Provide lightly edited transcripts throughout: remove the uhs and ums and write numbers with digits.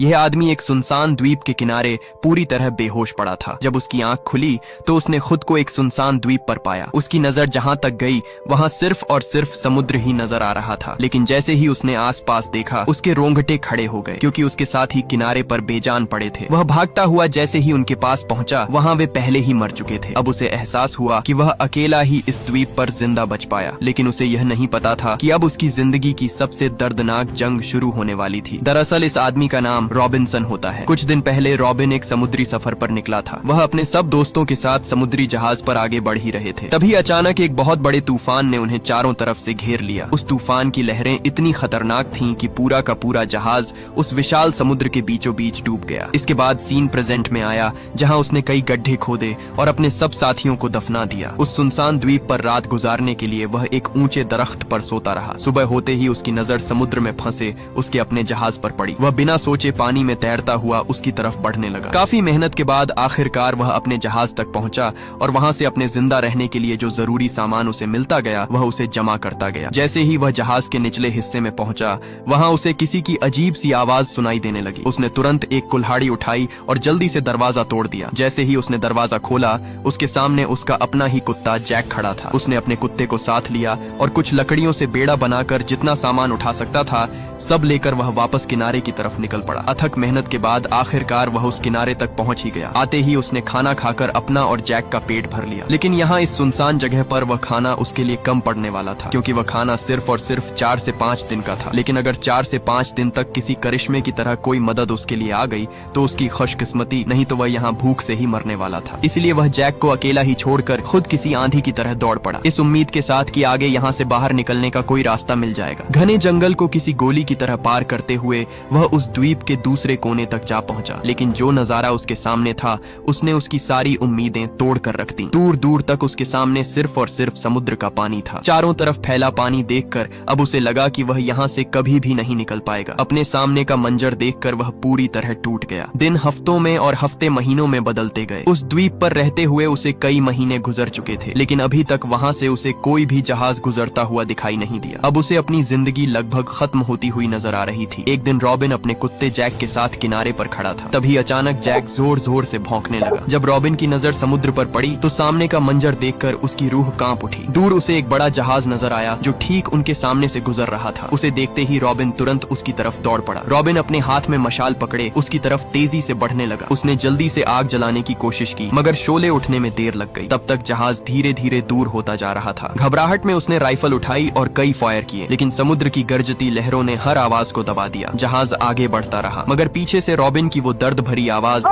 यह आदमी एक सुनसान द्वीप के किनारे पूरी तरह बेहोश पड़ा था। जब उसकी आंख खुली तो उसने खुद को एक सुनसान द्वीप पर पाया। उसकी नजर जहां तक गई वहां सिर्फ और सिर्फ समुद्र ही नजर आ रहा था। लेकिन जैसे ही उसने आसपास देखा उसके रोंगटे खड़े हो गए, क्योंकि उसके साथ ही किनारे पर बेजान पड़े थे। वह भागता हुआ जैसे ही उनके पास पहुंचा वहां वे पहले ही मर चुके थे। अब उसे एहसास हुआ कि वह अकेला ही इस द्वीप पर जिंदा बच पाया, लेकिन उसे यह नहीं पता था कि अब उसकी जिंदगी की सबसे दर्दनाक जंग शुरू होने वाली थी। दरअसल इस आदमी का नाम रॉबिन्सन होता है। कुछ दिन पहले रॉबिन एक समुद्री सफर पर निकला था। वह अपने सब दोस्तों के साथ समुद्री जहाज पर आगे बढ़ ही रहे थे। तभी अचानक एक बहुत बड़े तूफान ने उन्हें चारों तरफ से घेर लिया। उस तूफान की लहरें इतनी खतरनाक थीं कि पूरा का पूरा जहाज उस विशाल समुद्र के बीचों बीच डूब गया। इसके बाद सीन प्रेजेंट में आया, जहां उसने कई गड्ढे खोदे और अपने सब साथियों को दफना दिया। उस सुनसान द्वीप पर रात गुजारने के लिए वह एक ऊंचे दरख्त पर सोता रहा। सुबह होते ही उसकी नजर समुद्र में फंसे उसके अपने जहाज पर पड़ी। वह बिना सोचे पानी में तैरता हुआ उसकी तरफ बढ़ने लगा। काफी मेहनत के बाद आखिरकार वह अपने जहाज तक पहुंचा और वहां से अपने जिंदा रहने के लिए जो जरूरी सामान उसे मिलता गया वह उसे जमा करता गया। जैसे ही वह जहाज के निचले हिस्से में पहुंचा वहां उसे किसी की अजीब सी आवाज सुनाई देने लगी। उसने तुरंत एक कुल्हाड़ी उठाई और जल्दी से दरवाजा तोड़ दिया। जैसे ही उसने दरवाजा खोला उसके सामने उसका अपना ही कुत्ता जैक खड़ा था। उसने अपने कुत्ते को साथ लिया और कुछ लकड़ियों से बेड़ा बनाकर जितना सामान उठा सकता था सब लेकर वह वापस किनारे की तरफ निकल पड़ा। अथक मेहनत के बाद आखिरकार वह उस किनारे तक पहुंच ही गया। आते ही उसने खाना खाकर अपना और जैक का पेट भर लिया। लेकिन यहाँ इस सुनसान जगह पर वह खाना उसके लिए कम पड़ने वाला था, क्योंकि वह खाना सिर्फ और सिर्फ 4 से 5 दिन का था। लेकिन अगर 4 से 5 दिन तक किसी करिश्मे की तरह कोई मदद उसके लिए आ गई तो उसकी खुशकिस्मती, नहीं तो वह यहाँ भूख से ही मरने वाला था। इसलिए वह जैक को अकेला ही छोड़कर खुद किसी आंधी की तरह दौड़ पड़ा, इस उम्मीद के साथ कि आगे यहाँ से बाहर निकलने का कोई रास्ता मिल जाएगा। घने जंगल को किसी गोली की तरह पार करते हुए वह उस द्वीप के दूसरे कोने तक जा पहुंचा। लेकिन जो नजारा उसके सामने था उसने उसकी सारी उम्मीदें तोड़ कर रख दी। दूर दूर तक उसके सामने सिर्फ और सिर्फ समुद्र का पानी था। चारों तरफ फैला पानी देखकर अब उसे लगा कि वह यहाँ से कभी भी नहीं निकल पाएगा। अपने सामने का मंजर देखकर वह पूरी तरह टूट गया। दिन हफ्तों में और हफ्ते महीनों में बदलते गए। उस द्वीप पर रहते हुए उसे कई महीने गुजर चुके थे, लेकिन अभी तक वहाँ से उसे कोई भी जहाज गुजरता हुआ दिखाई नहीं दिया। अब उसे अपनी जिंदगी लगभग खत्म होती हुई नजर आ रही थी। एक दिन रॉबिन अपने कुत्ते जैक के साथ किनारे पर खड़ा था। तभी अचानक जैक जोर जोर से भौंकने लगा। जब रॉबिन की नजर समुद्र पर पड़ी तो सामने का मंजर देखकर उसकी रूह कांप उठी। दूर उसे एक बड़ा जहाज नजर आया जो ठीक उनके सामने से गुजर रहा था। उसे देखते ही रॉबिन तुरंत उसकी तरफ दौड़ पड़ा। रॉबिन अपने हाथ में मशाल पकड़े उसकी तरफ तेजी से बढ़ने लगा। उसने जल्दी से आग जलाने की कोशिश की, मगर शोले उठने में देर लग गई। तब तक जहाज धीरे धीरे दूर होता जा रहा था। घबराहट में उसने राइफल उठाई और कई फायर किए, लेकिन समुद्र की गरजती लहरों ने हर आवाज को दबा दिया। जहाज आगे बढ़ता रहा, मगर पीछे से रॉबिन की वो दर्द भरी आवाज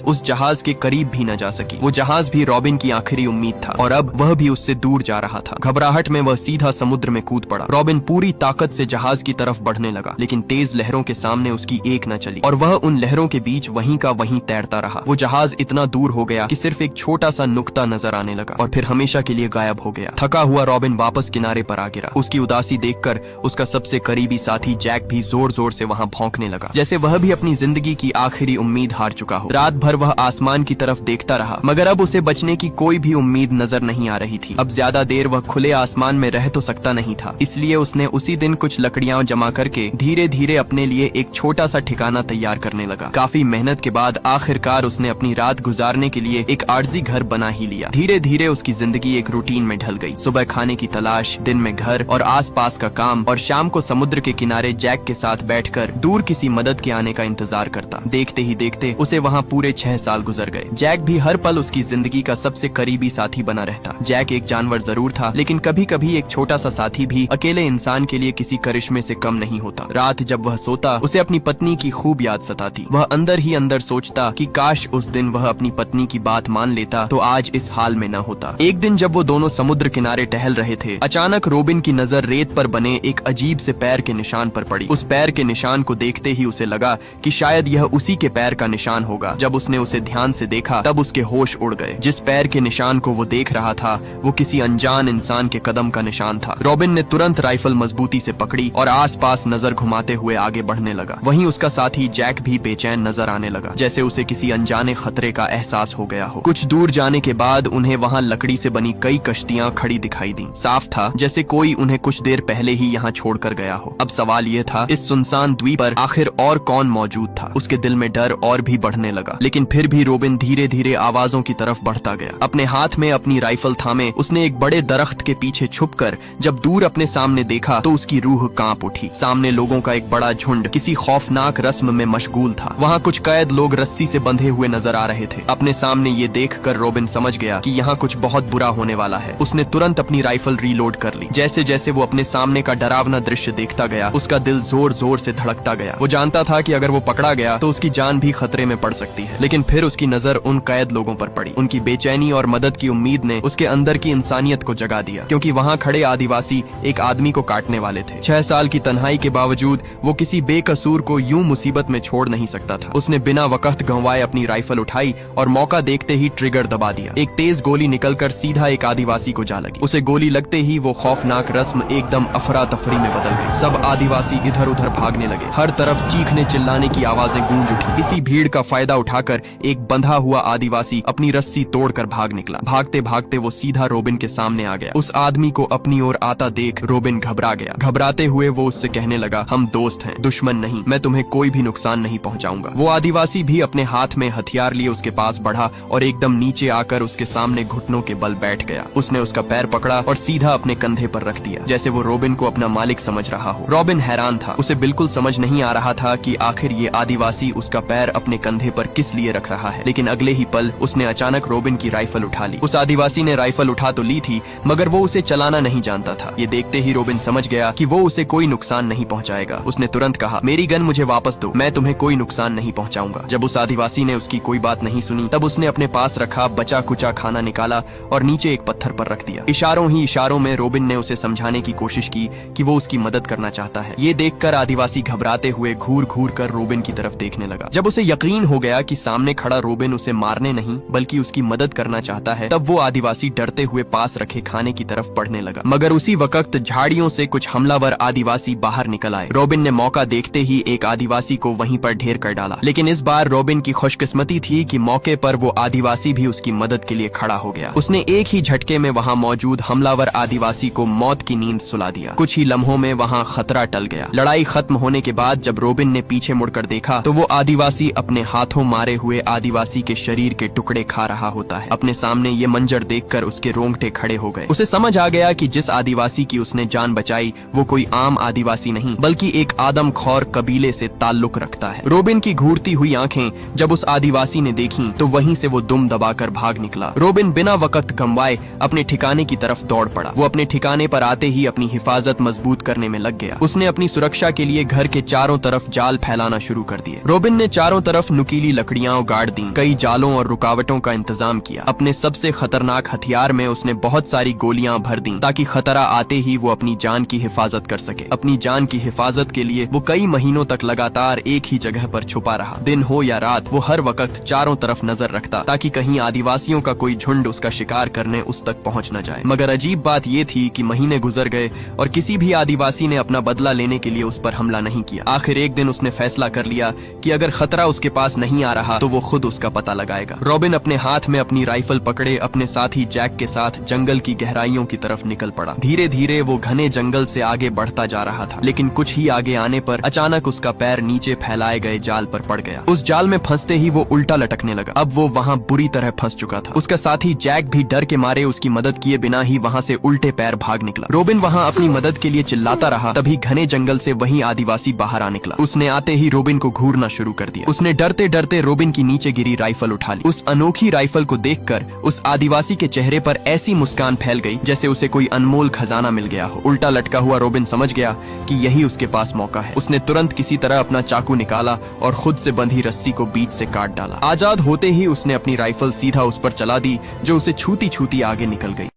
उस जहाज के करीब भी न जा सकी। वो जहाज भी रॉबिन की आखिरी उम्मीद था और अब वह भी उससे दूर जा रहा था। घबराहट में वह सीधा समुद्र में कूद पड़ा। रॉबिन पूरी ताकत से जहाज की तरफ बढ़ने लगा, लेकिन तेज लहरों के सामने उसकी एक न चली और वह उन लहरों के बीच वहीं का वहीं तैरता रहा। वो जहाज इतना दूर हो गया कि सिर्फ एक छोटा सा नुक्ता नजर आने लगा और फिर हमेशा के लिए गायब हो गया। थका हुआ रॉबिन वापस किनारे पर आ गिरा। उसकी उदासी देखकर उसका सबसे करीबी साथी जैक भी जोर जोर से वहाँ भौंकने लगा, जैसे वह भी अपनी जिंदगी की आखिरी उम्मीद हार चुका हो। रात भर वह आसमान की तरफ देखता रहा, मगर अब उसे बचने की कोई भी उम्मीद नजर नहीं आ रही थी। अब ज्यादा देर वह खुले आसमान में रह तो सकता नहीं था, इसलिए उसने उसी दिन कुछ लकड़ियां जमा करके धीरे धीरे अपने लिए एक छोटा सा ठिकाना तैयार करने लगा। काफी मेहनत के बाद आखिरकार उसने अपनी रात गुजारने के लिए एक आर्जी घर बना ही लिया। धीरे धीरे उसकी जिंदगी एक रूटीन में ढल गई। सुबह खाने की तलाश, दिन में घर और आसपास का काम, और शाम को समुद्र के किनारे जैक के साथ बैठकर दूर किसी मदद के आने का इंतजार करता। देखते ही देखते उसे वहाँ पूरे 6 साल गुजर गए। जैक भी हर पल उसकी जिंदगी का सबसे करीबी साथी बना रहता। जैक एक जानवर जरूर था, लेकिन कभी कभी एक छोटा सा साथी भी अकेले इंसान के लिए किसी करिश्मे से कम नहीं होता। रात जब वह सोता उसे अपनी पत्नी की खूब याद सताती। वह अंदर ही अंदर सोचता कि काश उस दिन वह अपनी पत्नी की बात मान लेता तो आज इस हाल में न होता। एक दिन जब वो दोनों समुद्र किनारे टहल रहे थे, अचानक रोबिन की नजर रेत पर बने एक अजीब से पैर के निशान पर पड़ी। उस पैर के निशान को देखते ही उसे लगा कि शायद यह उसी के पैर का निशान होगा। जब उसने उसने उसे ध्यान से देखा तब उसके होश उड़ गए। जिस पैर के निशान को वो देख रहा था वो किसी अनजान इंसान के कदम का निशान था। रॉबिन ने तुरंत राइफल मजबूती से पकड़ी और आसपास नजर घुमाते हुए आगे बढ़ने लगा। वहीं उसका साथी जैक भी बेचैन नजर आने लगा, जैसे उसे किसी अनजाने खतरे का एहसास हो गया हो। कुछ दूर जाने के बाद उन्हें वहां लकड़ी से बनी कई कश्तियां खड़ी दिखाई दी। साफ था जैसे कोई उन्हें कुछ देर पहले ही यहाँ छोड़कर गया हो। अब सवाल ये था, इस सुनसान द्वीप पर आखिर और कौन मौजूद था? उसके दिल में डर और भी बढ़ने लगा, लेकिन फिर भी रोबिन धीरे धीरे आवाजों की तरफ बढ़ता गया। अपने हाथ में अपनी राइफल थामे उसने एक बड़े दरख्त के पीछे छुपकर जब दूर अपने सामने देखा तो उसकी रूह कांप उठी। सामने लोगों का एक बड़ा झुंड किसी खौफनाक रस्म में मशगूल था। वहाँ कुछ कैद लोग रस्सी से बंधे हुए नजर आ रहे थे। अपने सामने ये देखकर रोबिन समझ गया कि यहाँ कुछ बहुत बुरा होने वाला है। उसने तुरंत अपनी राइफल रीलोड कर ली। जैसे जैसे वो अपने सामने का डरावना दृश्य देखता गया उसका दिल जोर जोर से धड़कता गया। वो जानता था कि अगर वो पकड़ा गया तो उसकी जान भी खतरे में पड़ सकती है। लेकिन फिर उसकी नजर उन कैद लोगों पर पड़ी। उनकी बेचैनी और मदद की उम्मीद ने उसके अंदर की इंसानियत को जगा दिया, क्योंकि वहाँ खड़े आदिवासी एक आदमी को काटने वाले थे। 6 साल की तन्हाई के बावजूद वो किसी बेकसूर को यूं मुसीबत में छोड़ नहीं सकता था। उसने बिना वक्त गंवाए अपनी राइफल उठाई और मौका देखते ही ट्रिगर दबा दिया। एक तेज गोली निकलकर सीधा एक आदिवासी को जा लगी। उसे गोली लगते ही वो खौफनाक रस्म एकदम अफरा तफरी में बदल गई। सब आदिवासी इधर उधर भागने लगे। हर तरफ चीखने चिल्लाने की आवाजें गूंज उठी। इसी भीड़ का फायदा उठाकर एक बंधा हुआ आदिवासी अपनी रस्सी तोड़कर भाग निकला। भागते भागते वो सीधा रोबिन के सामने आ गया। उस आदमी को अपनी ओर आता देख रोबिन घबरा गया। घबराते हुए वो उससे कहने लगा, हम दोस्त हैं, दुश्मन नहीं। मैं तुम्हें कोई भी नुकसान नहीं पहुंचाऊंगा। वो आदिवासी भी अपने हाथ में हथियार लिए उसके पास बढ़ा और एकदम नीचे आकर उसके सामने घुटनों के बल बैठ गया। उसने उसका पैर पकड़ा और सीधा अपने कंधे पर रख दिया, जैसे वो रोबिन को अपना मालिक समझ रहा हो। रोबिन हैरान था। उसे बिल्कुल समझ नहीं आ रहा था कि आखिर ये आदिवासी उसका पैर अपने कंधे पर किस लिए रख रहा है। लेकिन अगले ही पल उसने अचानक रोबिन की राइफल उठा ली। उस आदिवासी ने राइफल उठा तो ली थी, मगर वो उसे चलाना नहीं जानता था। ये देखते ही रोबिन समझ गया कि वो उसे कोई नुकसान नहीं पहुंचाएगा। उसने तुरंत कहा, मेरी गन मुझे वापस दो, मैं तुम्हें कोई नुकसान नहीं पहुंचाऊंगा। जब उस आदिवासी ने उसकी कोई बात नहीं सुनी तब उसने अपने पास रखा बचा कुचा खाना निकाला और नीचे एक पत्थर पर रख दिया। इशारों ही इशारों में रोबिन ने उसे समझाने की कोशिश की कि वो उसकी मदद करना चाहता है। ये देखकर आदिवासी घबराते हुए घूर घूर कर रोबिन की तरफ देखने लगा। जब उसे यकीन हो गया कि सामने खड़ा रोबिन उसे मारने नहीं बल्कि उसकी मदद करना चाहता है, तब वो आदिवासी डरते हुए पास रखे खाने की तरफ बढ़ने लगा। मगर उसी वक्त झाड़ियों से कुछ हमलावर आदिवासी बाहर निकल आए। रोबिन ने मौका देखते ही एक आदिवासी को वहीं पर ढेर कर डाला। लेकिन इस बार रोबिन की खुशकिस्मती थी कि मौके पर वो आदिवासी भी उसकी मदद के लिए खड़ा हो गया। उसने एक ही झटके में वहाँ मौजूद हमलावर आदिवासी को मौत की नींद सुला दिया। कुछ ही लम्हों में वहाँ खतरा टल गया। लड़ाई खत्म होने के बाद जब रोबिन ने पीछे मुड़कर देखा तो वो आदिवासी अपने हाथों मारे हुए आदिवासी के शरीर के टुकड़े खा रहा होता है। अपने सामने ये मंजर देखकर उसके रोंगटे खड़े हो गए। उसे समझ आ गया कि जिस आदिवासी की उसने जान बचाई वो कोई आम आदिवासी नहीं बल्कि एक आदमखोर कबीले से ताल्लुक रखता है। रोबिन की घूरती हुई आंखें जब उस आदिवासी ने देखी तो वहीं से वो दुम दबाकर भाग निकला। रोबिन बिना वक्त गंवाए अपने ठिकाने की तरफ दौड़ पड़ा। वो अपने ठिकाने पर आते ही अपनी हिफाजत मजबूत करने में लग गया। उसने अपनी सुरक्षा के लिए घर के चारों तरफ जाल फैलाना शुरू कर दिए। रोबिन ने चारों तरफ नुकीली लकड़ियां गाड़ दी, कई जालों और रुकावटों का इंतजाम किया। अपने सबसे खतरनाक हथियार में उसने बहुत सारी गोलियां भर दी ताकि खतरा आते ही वो अपनी जान की हिफाजत कर सके। अपनी जान की हिफाजत के लिए वो कई महीनों तक लगातार एक ही जगह पर छुपा रहा। दिन हो या रात वो हर वक्त चारों तरफ नजर रखता ताकि कहीं आदिवासियों का कोई झुंड उसका शिकार करने उस तक पहुंच न जाए। मगर अजीब बात ये थी कि महीने गुजर गए और किसी भी आदिवासी ने अपना बदला लेने के लिए उस पर हमला नहीं किया। आखिर एक दिन उसने फैसला कर लिया कि अगर खतरा उसके पास नहीं आ रहा तो वो खुद उसका पता लगाएगा। रोबिन अपने हाथ में अपनी राइफल पकड़े अपने साथी जैक के साथ जंगल की गहराइयों की तरफ निकल पड़ा। धीरे धीरे वो घने जंगल से आगे बढ़ता जा रहा था, लेकिन कुछ ही आगे आने पर अचानक उसका पैर नीचे फैलाए गए जाल पर पड़ गया। उस जाल में फंसते ही वो उल्टा लटकने लगा। अब वो वहाँ बुरी तरह फंस चुका था। उसका साथी जैक भी डर के मारे उसकी मदद किए बिना ही वहाँ से उल्टे पैर भाग निकला। रोबिन वहाँ अपनी मदद के लिए चिल्लाता रहा, तभी घने जंगल से वही आदिवासी बाहर आ निकला। उसने आते ही रोबिन को घूरना शुरू कर दिया। उसने डरते डरते रोबिन की नीचे गिरी राइफल उठा ली। उस अनोखी राइफल को देखकर उस आदिवासी के चेहरे पर ऐसी मुस्कान फैल गई जैसे उसे कोई अनमोल खजाना मिल गया हो। उल्टा लटका हुआ रोबिन समझ गया कि यही उसके पास मौका है। उसने तुरंत किसी तरह अपना चाकू निकाला और खुद से बंधी रस्सी को बीच से काट डाला। आजाद होते ही उसने अपनी राइफल सीधा उस पर चला दी जो उसे छूती छूती आगे निकल गई।